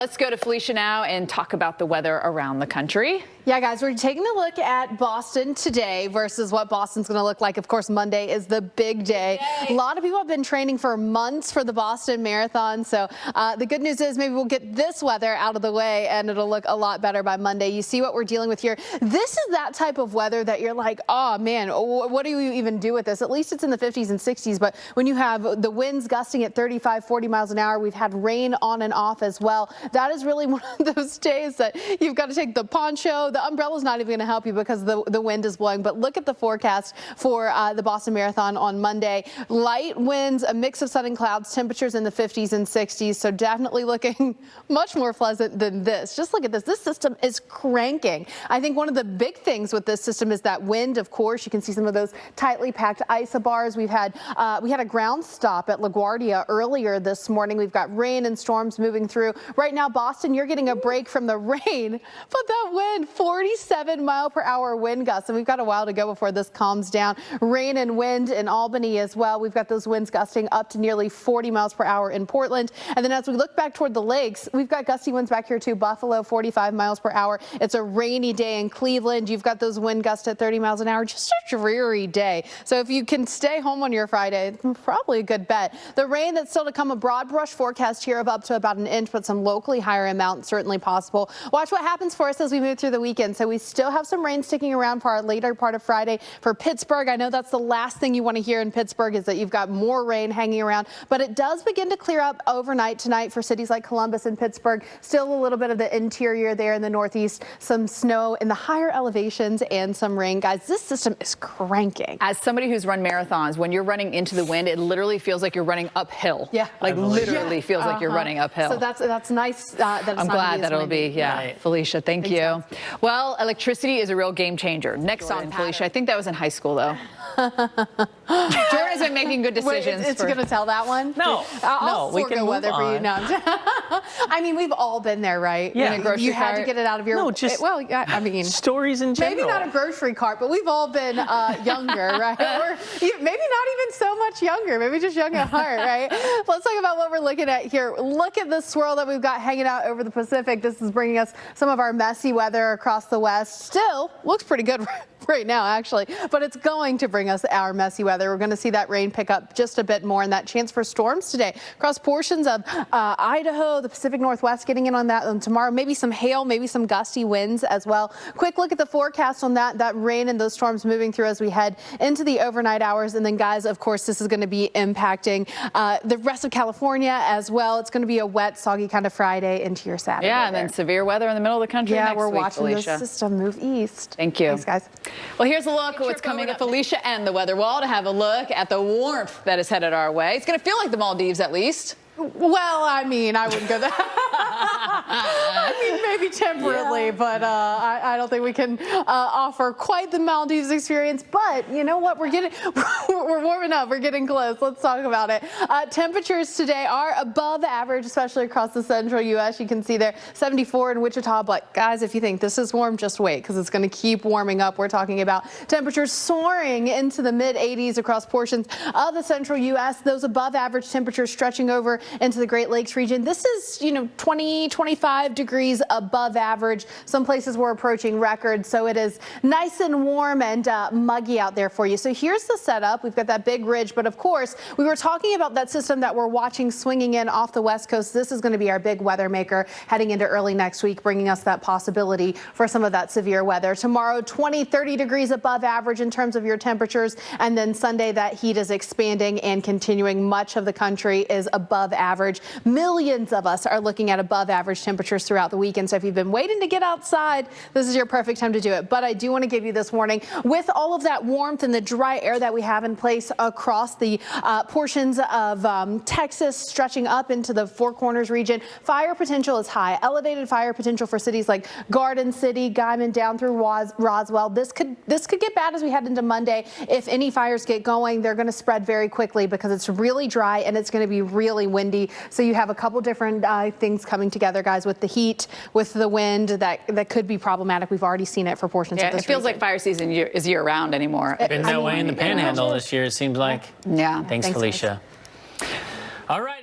Let's go to Felicia now and talk about the weather around the country. Yeah, guys, we're taking a look at Boston today versus what Boston's going to look like. Of course, Monday is the big day. A lot of people have been training for months for the Boston Marathon. So the good news is maybe we'll get this weather out of the way and it'll look a lot better by Monday. You see what we're dealing with here. This is that type of weather that you're like, oh, man, what do you even do with this? At least it's in the 50s and 60s. But when you have the winds gusting at 35, 40 miles an hour, we've had rain on and off as well. That is really one of those days that you've got to take the poncho. The umbrella's not even going to help you because the wind is blowing. But look at the forecast for the Boston Marathon on Monday. Light winds, a mix of sun and clouds, temperatures in the 50s and 60s. So definitely looking much more pleasant than this. Just look at this. This system is cranking. I think one of the big things with this system is that wind, of course. You can see some of those tightly packed isobars. We had a ground stop at LaGuardia earlier this morning. We've got rain and storms moving through. Right now, Boston, you're getting a break from the rain, but that wind, 47-mile-per-hour wind gusts, and we've got a while to go before this calms down. Rain and wind in Albany as well. We've got those winds gusting up to nearly 40 miles per hour in Portland. And then as we look back toward the lakes, we've got gusty winds back here too. Buffalo, 45 miles per hour. It's a rainy day in Cleveland. You've got those wind gusts at 30 miles an hour. Just a dreary day. So if you can stay home on your Friday, probably a good bet. The rain that's still to come, a broad brush forecast here of up to about an inch, but some locally higher amount certainly possible. Watch what happens for us as we move through the weekend. So we still have some rain sticking around for our later part of Friday. For Pittsburgh, I know that's the last thing you want to hear in Pittsburgh is that you've got more rain hanging around, but it does begin to clear up overnight tonight for cities like Columbus and Pittsburgh. Still a little bit of the interior there in the northeast, some snow in the higher elevations and some rain. Guys, this system is cranking. As somebody who's run marathons, when you're running into the wind, it literally feels like you're running uphill. Yeah. Like literally feels like you're running uphill. So that's nice. I'm glad that it'll be, Right. Felicia, thank you. Well, electricity is a real game changer. Next song, Felicia. I think that was in high school, though. Jordan's been making good decisions. Wait, it's going to tell that one? No. I'll we can move weather on. for you now. I mean, we've all been there, right? Yeah. In a grocery you had to get it out of your... No, just well, yeah, I mean... stories in general. Maybe not a grocery cart, but we've all been younger, right? Or maybe not even so much younger. Maybe just young at heart, right? Let's talk about what we're looking at here. Look at the swirl that we've got hanging out over the Pacific. This is bringing us some of our messy weather across the west. Still looks pretty good right now, actually, but it's going to bring us our messy weather. We're going to see that rain pick up just a bit more and that chance for storms today across portions of Idaho, the Pacific Northwest, getting in on that and tomorrow. Maybe some hail, maybe some gusty winds as well. Quick look at the forecast on that rain and those storms moving through as we head into the overnight hours. And then, guys, of course, this is going to be impacting the rest of California as well. It's going to be a wet, soggy kind of Friday into your Saturday. Yeah, and then severe weather in the middle of the country next we're week, watching Felicia. the system move east. Thank you. Thanks, guys. Well, here's a look at what's coming up, Felicia and the weather wall, to have a look at the warmth that is headed our way. It's going to feel like the Maldives, at least. Well, I mean, I wouldn't go there. I mean, maybe temporarily, but I don't think we can offer quite the Maldives experience. But you know what? We're warming up. We're getting close. Let's talk about it. Temperatures today are above average, especially across the central U.S. You can see there 74 in Wichita. But guys, if you think this is warm, just wait, because it's going to keep warming up. We're talking about temperatures soaring into the mid 80s across portions of the central U.S. Those above average temperatures stretching over into the Great Lakes region. This is, 20, 25 degrees above average. Some places we're approaching records, so it is nice and warm and muggy out there for you. So here's the setup. We've got that big ridge, but of course, we were talking about that system that we're watching swinging in off the west coast. This is going to be our big weather maker heading into early next week, bringing us that possibility for some of that severe weather. Tomorrow, 20, 30 degrees above average in terms of your temperatures, and then Sunday, that heat is expanding and continuing. Much of the country is above average. Millions of us are looking at above average temperatures throughout the weekend. So if you've been waiting to get outside, this is your perfect time to do it. But I do want to give you this warning. With all of that warmth and the dry air that we have in place across the portions of Texas, stretching up into the Four Corners region, fire potential is high. Elevated fire potential for cities like Garden City, Guyman, down through Roswell. This could get bad as we head into Monday. If any fires get going, they're going to spread very quickly because it's really dry and it's going to be really windy. So you have a couple different things coming together, guys, with the heat, with the wind, that could be problematic. We've already seen it for portions of this it feels region. like fire season is year-round anymore. It's been that way in the Panhandle this year, it seems like. Yeah. Thanks, Felicia. All right.